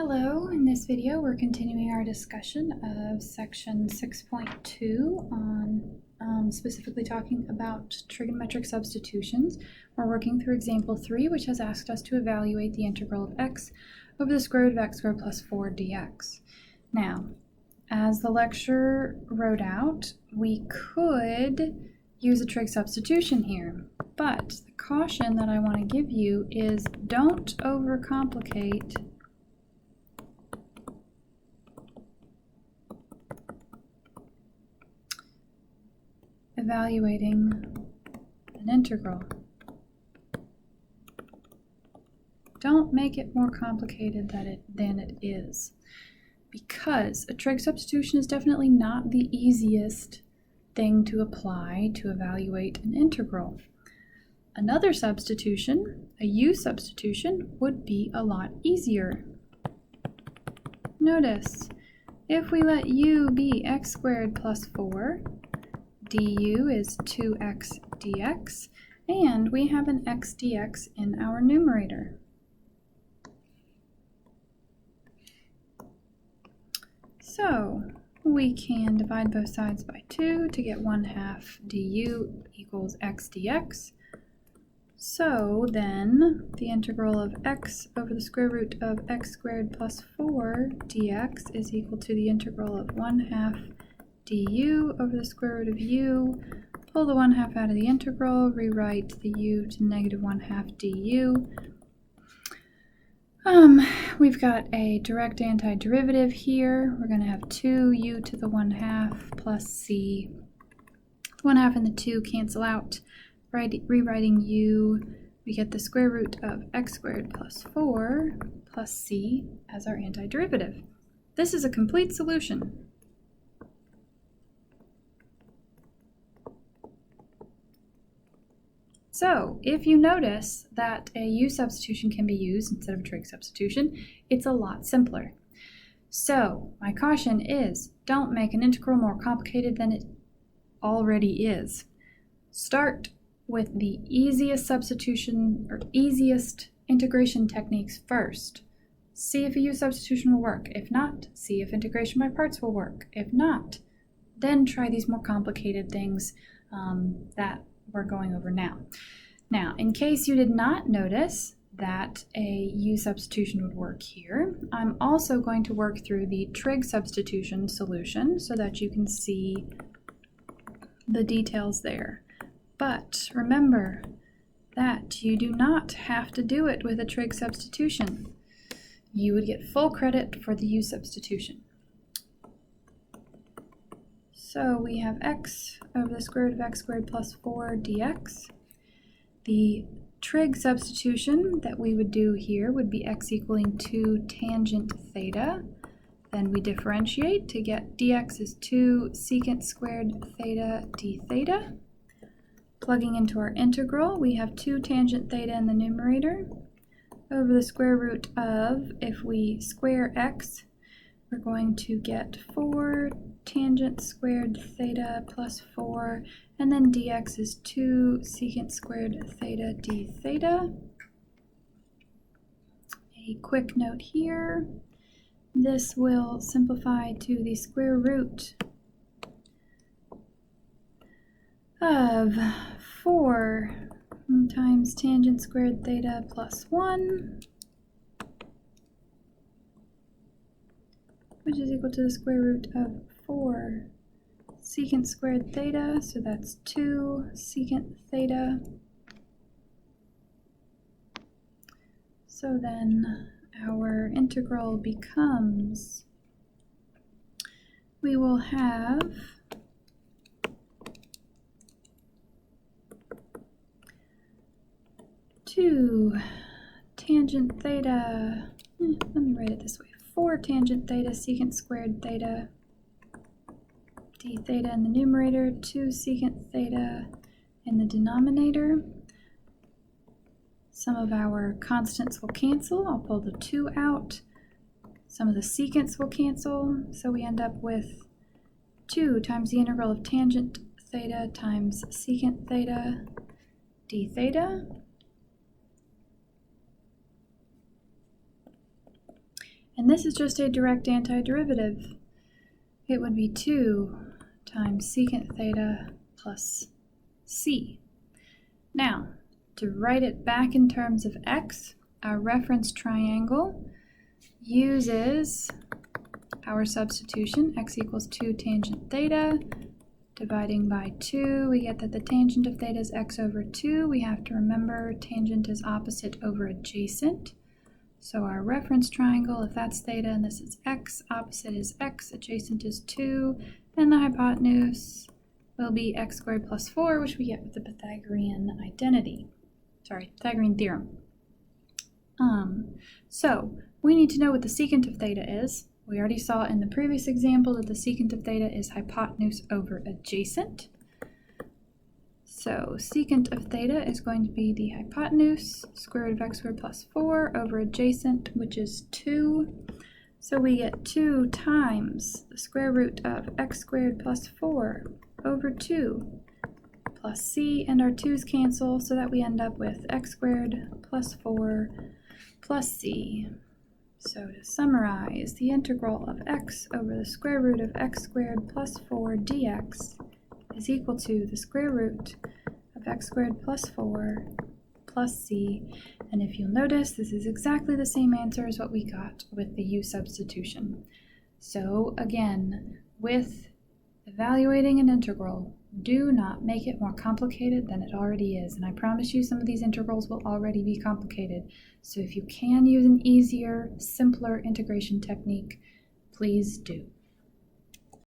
Hello, in this video we're continuing our discussion of section 6.2 on specifically talking about trigonometric substitutions. We're working through example 3, which has asked us to evaluate the integral of x over the square root of x squared plus 4 dx. Now, as the lecturer wrote out, we could use a trig substitution here, but the caution that I want to give you is don't overcomplicate evaluating an integral. Don't make it more complicated than it is, because a trig substitution is definitely not the easiest thing to apply to evaluate an integral. Another substitution, a u substitution, would be a lot easier. Notice, if we let u be x squared plus 4, du is 2x dx, and we have an x dx in our numerator. So we can divide both sides by 2 to get 1/2 du equals x dx. So then the integral of x over the square root of x squared plus 4 dx is equal to the integral of 1/2 du over the square root of u. Pull the 1/2 out of the integral, rewrite the u to negative 1/2 du. We've got a direct antiderivative here. We're going to have 2u to the 1/2 plus c. 1/2 and the 2 cancel out. Rewriting u, we get the square root of x squared plus 4 plus c as our antiderivative. This is a complete solution. So, if you notice that a u substitution can be used instead of a trig substitution, it's a lot simpler. So, my caution is, don't make an integral more complicated than it already is. Start with the easiest substitution or easiest integration techniques first. See if a u substitution will work. If not, see if integration by parts will work. If not, then try these more complicated things that we're going over now. Now, in case you did not notice that a u substitution would work here, I'm also going to work through the trig substitution solution so that you can see the details there. But remember that you do not have to do it with a trig substitution. You would get full credit for the u substitution. So we have x over the square root of x squared plus 4 dx. The trig substitution that we would do here would be x equaling 2 tangent theta. Then we differentiate to get dx is 2 secant squared theta d theta. Plugging into our integral, we have 2 tangent theta in the numerator over the square root of, if we square x, we're going to get 4 tangent squared theta plus 4, and then dx is 2 secant squared theta d theta. A quick note here, this will simplify to the square root of 4 times tangent squared theta plus 1, which is equal to the square root of 4 secant squared theta, so that's 2 secant theta. So then our integral becomes, we will have 2 tangent theta, let me write it this way, 4 tangent theta secant squared theta d theta in the numerator, 2 secant theta in the denominator. Some of our constants will cancel. I'll pull the 2 out. Some of the secants will cancel, so we end up with 2 times the integral of tangent theta times secant theta d theta. And this is just a direct antiderivative. It would be 2 times secant theta plus c. Now, to write it back in terms of x, our reference triangle uses our substitution. X equals 2 tangent theta. Dividing by 2, we get that the tangent of theta is x over 2. We have to remember tangent is opposite over adjacent. So our reference triangle, if that's theta and this is x, opposite is x, adjacent is 2, and the hypotenuse will be x squared plus 4, which we get with the Pythagorean Pythagorean theorem. So we need to know what the secant of theta is. We already saw in the previous example that the secant of theta is hypotenuse over adjacent. So secant of theta is going to be the hypotenuse, square root of x squared plus 4 over adjacent, which is 2. So we get 2 times the square root of x squared plus 4 over 2 plus c, and our 2's cancel so that we end up with x squared plus 4 plus c. So to summarize, the integral of x over the square root of x squared plus 4 dx is equal to the square root of x squared plus 4 plus c. And if you'll notice, this is exactly the same answer as what we got with the u substitution. So again, with evaluating an integral, do not make it more complicated than it already is. And I promise you some of these integrals will already be complicated. So if you can use an easier, simpler integration technique, please do.